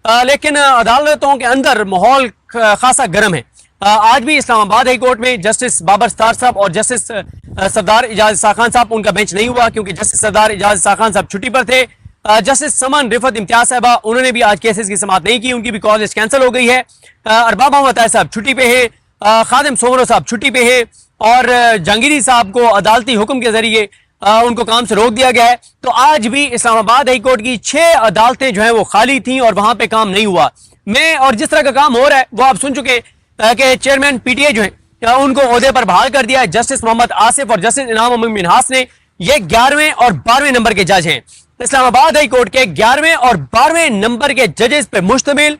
लेकिन अदालतों के अंदर माहौल खासा गर्म है। आज भी इस्लामाबाद हाई कोर्ट में जस्टिस बाबर सत्तार साहब और जस्टिस सरदार इजाज इसा खान साहब, उनका बेंच नहीं हुआ क्योंकि जस्टिस सरदार इजाज इसा खान साहब छुट्टी पर थे। जस्टिस समन रिफत इम्तियाज साहबा, उन्होंने भी आज केसेस की समाअत नहीं की, उनकी भी कॉलेज कैंसिल हो गई है। अरबाब मोहम्मद ताहिर साहब छुट्टी पे है, खादिम सोमरो साहब छुट्टी पे है और जहांगीरी साहब को अदालती हुक्म के जरिए उनको काम से रोक दिया गया है। तो आज भी इस्लामाबाद हाई कोर्ट की 6 अदालतें जो है वो खाली थी और वहां पे काम नहीं हुआ। मैं और जिस तरह का काम हो रहा है वो आप सुन चुके कि चेयरमैन पीटीए जो है उनको ओहदे पर बहाल कर दिया है। जस्टिस मोहम्मद आसिफ और जस्टिस इनाम मिनहास ने, ये 11वें और 12वें नंबर के जज हैं। इस्लामाबाद हाई कोर्ट के 11वें और 12वें नंबर के जजेस पे मुश्तमिल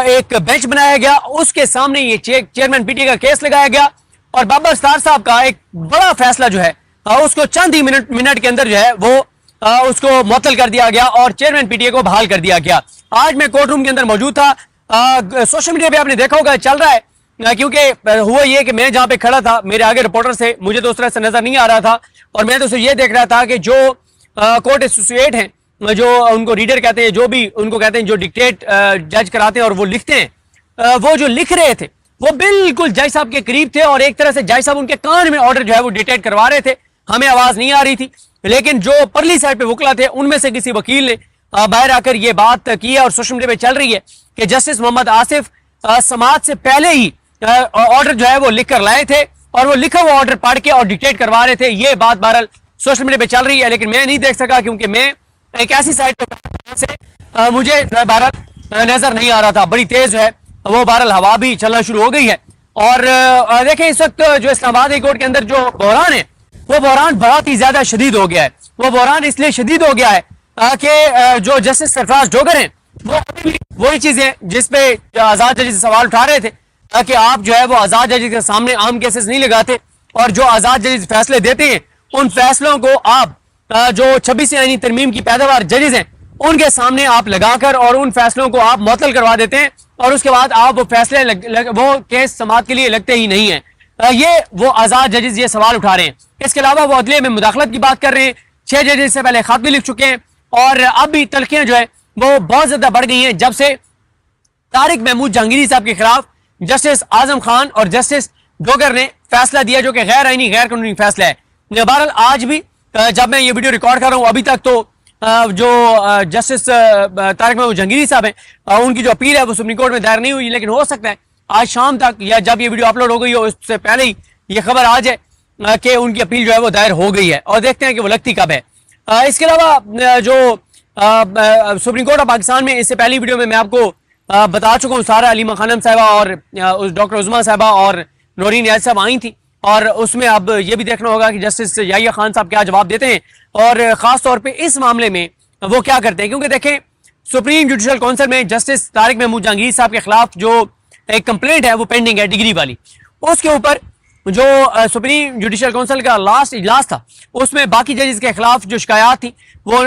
एक बेंच बनाया गया, उसके सामने ये चेयरमैन पीटीए का केस लगाया गया और बाबर सत्तार साहब का एक बड़ा फैसला जो है उसको चंद ही मिनट के अंदर जो है वो उसको मुअत्तल कर दिया गया और चेयरमैन पीटीए को बहाल कर दिया गया। आज मैं कोर्ट रूम के अंदर मौजूद था। सोशल मीडिया पे आपने देखा होगा चल रहा है, क्योंकि हुआ ये कि मैं जहां पे खड़ा था मेरे आगे रिपोर्टर थे, मुझे तो उस तरह से नजर नहीं आ रहा था और मैं तो ये देख रहा था कि जो कोर्ट एसोसिएट हैं, जो उनको रीडर कहते हैं, जो भी उनको कहते हैं, जो डिक्टेट जज कराते हैं और वो लिखते हैं, वो जो लिख रहे थे वो बिल्कुल जज साहब के करीब थे और एक तरह से जज साहब उनके कान में ऑर्डर जो है वो डिक्टेट करवा रहे थे। हमें आवाज नहीं आ रही थी, लेकिन जो परली साइड पे वकला थे उनमें से किसी वकील ने बाहर आकर ये बात की है और सोशल मीडिया पे चल रही है कि जस्टिस मोहम्मद आसिफ समाअत से पहले ही ऑर्डर जो है वो लिख कर लाए थे और वो लिखा हुआ ऑर्डर पढ़ के और डिक्टेट करवा रहे थे। ये बात बहरहाल सोशल मीडिया पे चल रही है, लेकिन मैं नहीं देख सका क्योंकि मैं एक ऐसी साइड पे से मुझे बहरहाल नजर नहीं आ रहा था। बड़ी तेज है वो बहरहाल हवा भी चलना शुरू हो गई है और देखें इस वक्त जो इस्लामाबाद हाई कोर्ट के अंदर जो बहरान है वो बहरान बहुत ही ज्यादा शदीद हो गया है। वो बहरान इसलिए शदीद हो गया है कि जो जस्टिस सरफराज डोगर हैं वो वही चीजें जिसपे आजाद जजेस सवाल उठा रहे थे कि आप जो है वो आजाद जजेस के सामने आम केसेस नहीं लगाते और जो आजाद जजेस फैसले देते हैं उन फैसलों को आप जो 26 यानी तरमीम की पैदावार जजेस हैं उनके सामने आप लगाकर और उन फैसलों को आप मुअत्तल करवा देते हैं और उसके बाद आप वो फैसले वो केस समाअत के लिए लगते ही नहीं है। ये वो आजाद जजेस ये सवाल उठा रहे हैं। इसके अलावा वो अदलिया में मुदाखलत की बात कर रहे हैं। 6 जजेस से पहले खत भी लिख चुके हैं और अब भी तलखियां जो है वो बहुत ज्यादा बढ़ गई हैं जब से तारिक महमूद जहांगीरी साहब के खिलाफ जस्टिस आजम खान और जस्टिस डोगर ने फैसला दिया जो कि गैर आईनी गैर कानूनी फैसला है। बहरहाल आज भी जब मैं ये वीडियो रिकॉर्ड कर रहा हूँ अभी तक तो जो जस्टिस तारिक महमूद जहांगीरी साहब हैं उनकी जो अपील है वो सुप्रीम कोर्ट में दायर नहीं हुई, लेकिन हो सकता है आज शाम तक या जब ये वीडियो अपलोड हो गई हो उससे पहले ही ये खबर आ जाए कि उनकी अपील जो है वो दायर हो गई है और देखते हैं कि वो लगती कब है। इसके अलावा जो सुप्रीम कोर्ट ऑफ पाकिस्तान में इससे पहली वीडियो में मैं आपको बता चुका हूँ, सारा अलीमा खानम साहबा और डॉक्टर उज़मा साहबा और नौरीन याद साहब आई थी और उसमें अब ये भी देखना होगा कि जस्टिस याहिया खान साहब क्या जवाब देते हैं और खास तौर पे इस मामले में वो क्या करते हैं, क्योंकि देखें सुप्रीम जुडिशल काउंसिल में जस्टिस तारिक महमूद जहांगीर साहब के खिलाफ जो एक कंप्लेंट है वो पेंडिंग है डिग्री वाली, उसके ऊपर जो सुप्रीम जुडिशल काउंसिल का लास्ट इजलास था उसमें बाकी जजेस के खिलाफ जो शिकायत थी वो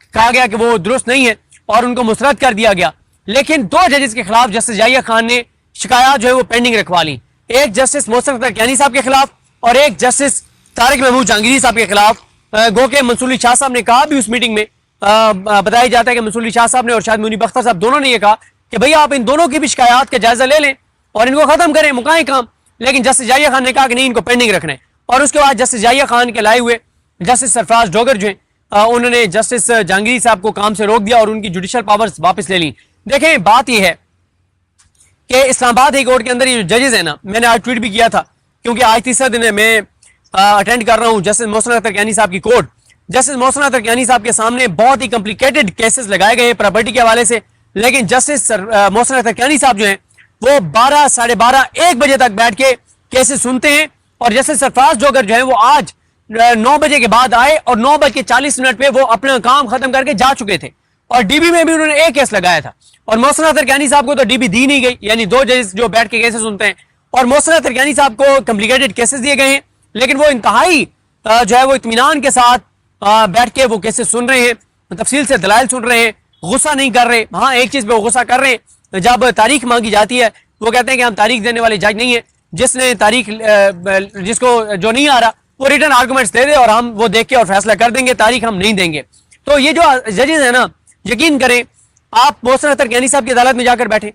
कहा गया कि वो दुरुस्त नहीं है और उनको मुस्तरद कर दिया गया। लेकिन 2 जजेस के खिलाफ जस्टिस याहिया खान ने शिकायत जो है वो पेंडिंग रखवा ली, एक जस्टिस मोहसिन अख्तर कियानी साहब के खिलाफ और एक जस्टिस तारिक महमूद जहांगीरी साहब के खिलाफ। गो के मंसूर अली शाह साहब ने कहा भी उस मीटिंग में बताया जाता है कि मंसूर अली शाह साहब ने और शायद मुनीब अख्तर साहब दोनों ने यह कहा कि भैया आप इन दोनों की भी शिकायत का जायजा ले लें और इनको खत्म करें, मुकाएं काम। लेकिन जस्टिस याहिया खान ने कहा कि नहीं, इनको पेंडिंग रखना है और उसके बाद जस्टिस याहिया खान के लाए हुए जस्टिस सरफराज डोगर जो है उन्होंने जस्टिस जहांगीरी साहब को काम से रोक दिया और उनकी जुडिशल पावर्स वापस ले ली। देखें बात यह है कि इस्लामाबाद हाई कोर्ट के अंदर ये जो जजेस है ना, मैंने आज ट्वीट भी किया था क्योंकि आज तीसरा दिन है मैं अटेंड कर रहा हूँ जस्टिस मोहसिन अख्तर कियानी साहब की कोर्ट। जस्टिस मोहसिन अख्तर कियानी साहब के सामने बहुत ही कॉम्प्लिकेटेड केसेस लगाए गए प्रॉपर्टी के हवाले से, लेकिन जस्टिस मोहसिन अख्तर कियानी साहब जो हैं वो 12, साढ़े 12, 1 बजे तक बैठ के केसेस सुनते हैं और जस्टिस सरफराज डोगर जो है वो आज 9 बजे के बाद आए और 9:40 पे वो अपना काम खत्म करके जा चुके थे और डीबी में भी उन्होंने एक केस लगाया था और मोहसिन अख्तर कियानी साहब को तो डीबी दी नहीं गई, यानी 2 जजेस जो बैठ के केसेस सुनते हैं और मोहसिन अख्तर कियानी साहब को कॉम्प्लिकेटेड केसेस दिए गए हैं, लेकिन वो इंतहाई जो है वो इत्मीनान के साथ बैठ के वो केसेस सुन रहे हैं, तफसील से दलाइल सुन रहे हैं, गुस्सा नहीं कर रहे। हाँ, एक चीज पे वो गुस्सा कर रहे हैं, जब तारीख मांगी जाती है वो कहते हैं कि हम तारीख देने वाले जज नहीं है, जिसने तारीख जिसको जो नहीं आ रहा वो रिटर्न आर्गुमेंट्स दे दे और हम वो देख के और फैसला कर देंगे, तारीख हम नहीं देंगे। तो ये जो जजेस है ना, यकीन करें आप मोहसिन अख्तर गैनी साहब की अदालत में जाकर बैठे,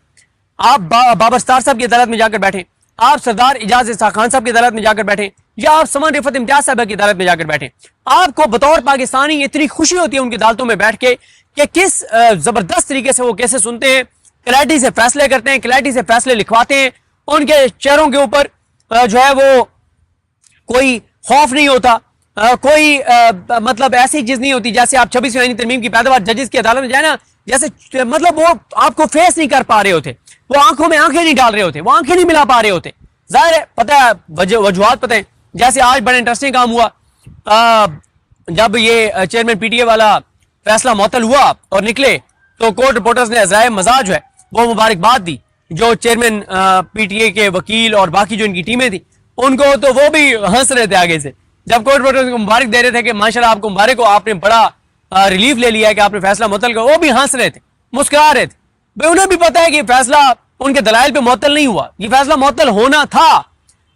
आप बाबर स्टार साहब की अदालत में जाकर बैठे, आप सरदार इजाज इसाक खान साहब की अदालत में जाकर बैठे, या आप समन रिफत इम्तियाज साहब की अदालत में जाकर बैठे, आपको बतौर पाकिस्तानी इतनी खुशी होती है उनकी अदालतों में बैठ के कि किस जबरदस्त तरीके से वो कैसे सुनते हैं, क्लैरिटी से फैसले करते हैं, क्लैरिटी से फैसले लिखवाते हैं, उनके चेहरों के ऊपर जो है वो कोई खौफ नहीं होता, कोई मतलब ऐसी चीज नहीं होती जैसे आप 26वीं आईनी तरमीम की पैदावार जजेस की अदालत में जाए ना, जैसे मतलब वो आपको फेस नहीं कर पा रहे होते, वो आंखों में आंखें नहीं डाल रहे होते, वो आंखें नहीं मिला पा रहे होते। जाहिर है, पता है वजूहात पता है। जैसे आज बड़ा इंटरेस्टिंग काम हुआ, जब ये चेयरमैन पीटीए वाला फैसला मुअत्तल हुआ और निकले तो कोर्ट रिपोर्टर्स ने अज़राए मजाज जो है वो मुबारकबाद दी जो चेयरमैन पीटीए के वकील और बाकी जो इनकी टीमें थी उनको, तो वो भी हंस रहे थे आगे से जब कोर्ट रिपोर्टर्स को मुबारक दे रहे थे कि माशाल्लाह आपको मुबारक हो, आपने बड़ा रिलीफ ले लिया है कि आपने फैसला मुअत्तल किया। वो भी हंस रहे थे, मुस्कुरा रहे थे। भाई उन्हें भी पता है कि फैसला उनके दलाइल पे मुअत्तल नहीं हुआ, ये फैसला मुअत्तल होना था।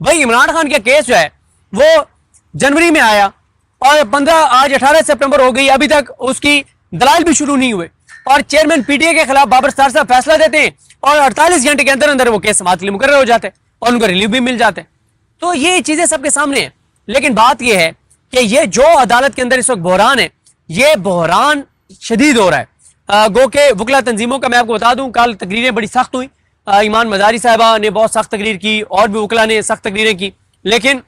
भाई इमरान खान का केस जो है वो जनवरी में आया और 18 सितंबर हो गई, अभी तक उसकी दलाइल भी शुरू नहीं हुए और चेयरमैन पीटीए के खिलाफ बाबर स्टार साहब फैसला देते हैं और 48 घंटे के अंदर अंदर वो केस समाअत के लिए मुकर्रर हो जाते हैं और उनको रिलीफ भी मिल जाते हैं। तो ये चीजें सबके सामने हैं। लेकिन बात यह है कि ये जो अदालत के अंदर इस वक्त बहरान है, ये बहरान शदीद हो रहा है। गो के वकला तंजीमों का मैं आपको बता दूं, कल तकरीरें बड़ी सख्त हुई, ईमान मजारी साहबा ने बहुत सख्त तकरीर की और भी वकला ने सख्त तकरीरें की, लेकिन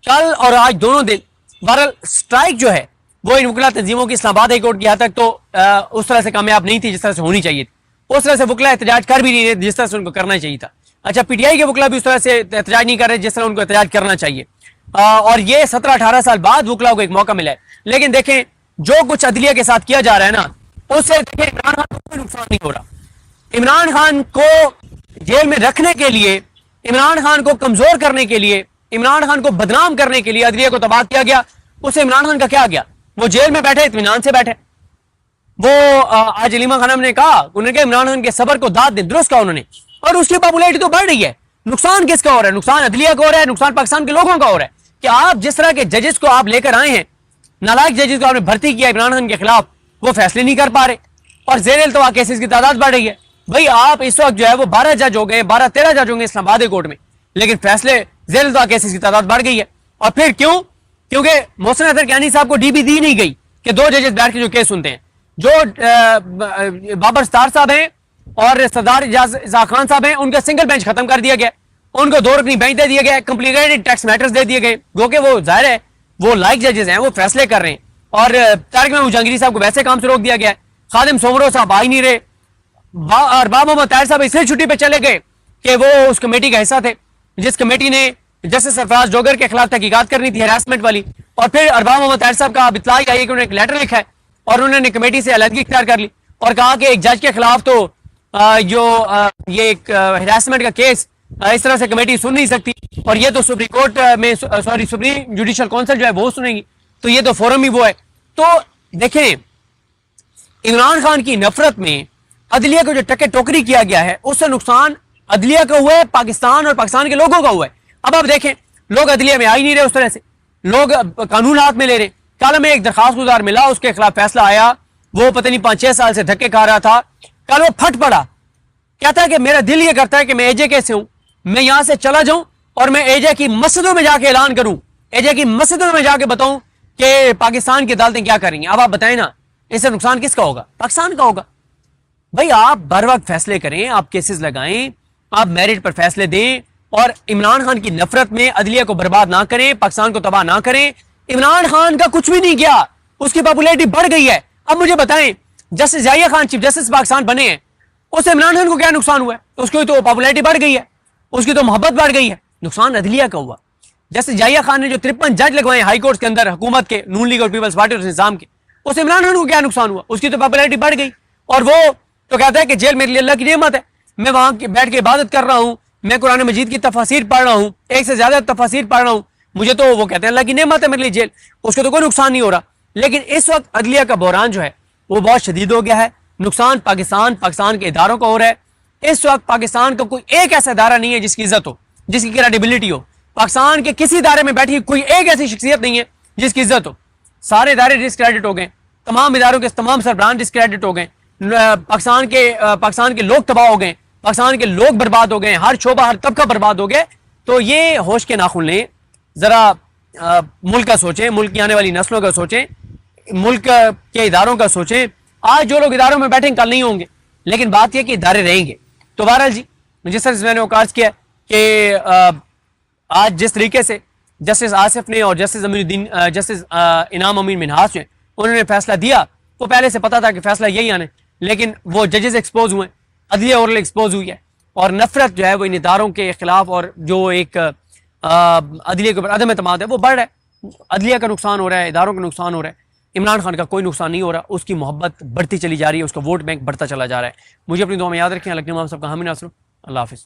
कल और आज दोनों दिन बहरहाल स्ट्राइक जो है वो इन वकला तंजीमों की इस्लामाबाद हाई कोर्ट की हद तक तो उस तरह से कामयाब नहीं थी जिस तरह से होनी चाहिए थी। उस तरह से वकला एहतजाज कर भी नहीं रहे जिस तरह से उनको करना चाहिए था। अच्छा, पीटीआई के वकला भी उस तरह से एहतजाज नहीं कर रहे जिस तरह उनको एहतजाज करना चाहिए। और ये 17-18 साल बाद वकला को एक मौका मिला है। लेकिन देखें जो कुछ अदलिया के साथ किया जा रहा है ना, उससे देखें इमरान खान को कोई नुकसान नहीं हो रहा। इमरान खान को जेल में रखने के लिए, इमरान खान को कमजोर करने के लिए, इमरान खान को बदनाम करने के लिए अदलिया को तबाह किया गया। उससे इमरान खान का क्या गया? वो जेल में बैठे, इत्मीनान से बैठे। वो आज अलीमा खानम ने कहा, उन्होंने कहा इमरान खान के सबर को दाद दें, दुरुस्त कहा उन्होंने, और उसकी पॉपुलैरिटी तो बढ़ रही है। नुकसान किसका हो रहा है? नुकसान अदलिया का हो रहा है, नुकसान पाकिस्तान के लोगों का हो रहा है कि आप जिस तरह के जजेस को आप लेकर आए हैं, नालायक जजेस को आपने भर्ती किया इमरान खान के खिलाफ, वो फैसले नहीं कर पा रहे और जेर इल्तवा केसेस की तादाद बढ़ रही है। भाई आप इस वक्त जो है वो 12 जज हो गए, 12-13 जज होंगे इस्लामाबाद कोर्ट में, लेकिन फैसले जेर इल्तवा केसेस की तादाद बढ़ गई है। और फिर क्यों? क्योंकि मोहसिन अख्तर गैनी साहब को डीबी दी नहीं गई कि 2 जजेस बैठ के जो केस सुनते हैं। जो बाबर स्टार साहब हैं और सरदार इजाज इसाक खान साहब हैं, उनका सिंगल बेंच खत्म कर दिया गया, उनको 2 रुकनी बेंच दे दिया गया, कॉम्प्लिकेटेड टैक्स मैटर्स दे दिए गए, जो कि वो जाहिर है वो लाइक जजेस हैं, वो फैसले कर रहे हैं। और तारिक महमूद जहांगीरी साहब को वैसे काम से रोक दिया गया। खादिम सोमरो साहब आ ही नहीं रहे और बाब मोहम्मद ताहिर साहब इसलिए छुट्टी पे चले गए कि वो उस कमेटी का हिस्सा थे जिस कमेटी ने जस्टिस सरफराज जोगर के खिलाफ तहकीकात करनी थी, हैरासमेंट वाली। और फिर अरबाब मोहम्मद ताहिर साहब का इत्तला आई कि उन्होंने एक लेटर लिखा है और उन्होंने कमेटी से अलहदगी इख्तियार कर ली और कहा कि एक जज के खिलाफ तो ये एक हैरासमेंट का केस इस तरह से कमेटी सुन नहीं सकती और ये तो सुप्रीम कोर्ट में, सॉरी सुप्रीम जुडिशल काउंसिल जो है वो सुनेगी, तो ये तो फोरम ही वो है। तो देखें, इमरान खान की नफरत में अदलिया को जो टक्के टोकरी किया गया है, उससे नुकसान अदलिया का हुआ है, पाकिस्तान और पाकिस्तान के लोगों का हुआ है। अब आप देखें, लोग अदलिया में आ ही नहीं रहे उस तरह से, लोग कानून हाथ में ले रहे। कल में एक दरखास्त गुजार मिला, उसके खिलाफ फैसला आया, वो पता नहीं 5-6 साल से धक्के खा रहा था, कल वो फट पड़ा, कहता है कि मेरा दिल ये करता है कि मैं एजे से हूं, मैं यहां से चला जाऊं और मैं एजे की मस्जिदों में जाके ऐलान करूं, एजे की मस्जिदों में जाके बताऊं कि पाकिस्तान की अदालतें क्या करेंगी। अब आप बताएं ना, इससे नुकसान किसका होगा? पाकिस्तान का होगा। भाई आप बर वक्त फैसले करें, आप केसेस लगाएं, आप मेरिट पर फैसले दें और इमरान खान की नफरत में अदलिया को बर्बाद ना करें, पाकिस्तान को तबाह ना करें। इमरान खान का कुछ भी नहीं किया, उसकी पॉपुलैरिटी बढ़ गई है। अब मुझे बताएं, justice Yahya Khan chief justice Pakistan बने हैं, उससे इमरान खान को क्या नुकसान हुआ है? उसकी तो पॉपुलैरिटी बढ़ गई है, उसकी तो मोहब्बत बढ़ गई है। नुकसान अदलिया का हुआ। जस्टिस याहिया खान ने जो 53 जज लगवाए हाई कोर्ट के अंदर हुकूमत के, नून लीग और पीपल्स पार्टी और निजाम के, उससे इमरान खान को क्या नुकसान हुआ? उसकी तो पॉपुलैरिटी बढ़ गई और वो तो कहता है कि जेल मेरे लिए अल्लाह की नेमत है, मैं वहां बैठ के इबादत कर रहा हूं, मैं कुरान मजीद की तफसीर पढ़ रहा हूं, एक से ज्यादा तफसीर पढ़ रहा हूं, मुझे तो वो कहते हैं अल्लाह की नेमत है मेरे लिए जेल, उसको तो कोई नुकसान नहीं हो रहा। लेकिन इस वक्त अदलिया का बहरान जो है वो बहुत शदीद हो गया है। नुकसान पाकिस्तान के इदारों का हो रहा है। इस वक्त पाकिस्तान का कोई एक ऐसा इदारा नहीं है जिसकी इज्जत हो, जिसकी क्रेडिबिलिटी हो। पाकिस्तान के किसी इदारे में बैठी कोई एक ऐसी शख्सियत नहीं है जिसकी इज्जत हो। सारे इदारे डिस्क्रेडिट हो गए, तमाम इदारों के तमाम सरबराह डिस्क्रेडिट हो गए। पाकिस्तान के लोग तबाह हो गए, पाकिस्तान के लोग बर्बाद हो गए, हर शोबा हर तबका बर्बाद हो गए, तो ये होश के नाखून लें, ज़रा मुल्क का सोचें, मुल्क की आने वाली नस्लों का सोचें, मुल्क के इदारों का सोचें। आज जो लोग इदारों में बैठे कल नहीं होंगे, लेकिन बात यह कि इदारे रहेंगे। तो बहरहाल जी, जिस तरह से मैंने वो किया कि आज जिस तरीके से जस्टिस आसिफ ने और जस्टिस इनाम अमीन मिनहास ने उन्होंने फैसला दिया, वो पहले से पता था कि फैसला यही आने, लेकिन वो जजेस एक्सपोज हुए, अदलिया ओरल एक्सपोज हुई है, और नफरत जो है वो इन इदारों के खिलाफ और जो एक अदलिया के ऊपर अदम एतमाद है वो बढ़ रहा है। अदलिया का नुकसान हो रहा है, इदारों का नुकसान हो रहा है, इमरान खान का कोई नुकसान नहीं हो रहा, उसकी मोहब्बत बढ़ती चली जा रही है, उसका वोट बैंक बढ़ता चला जा रहा है। मुझे अपनी दुआ में याद रखें। अलग सबका हामी नासर, अल्लाह हाफिज़।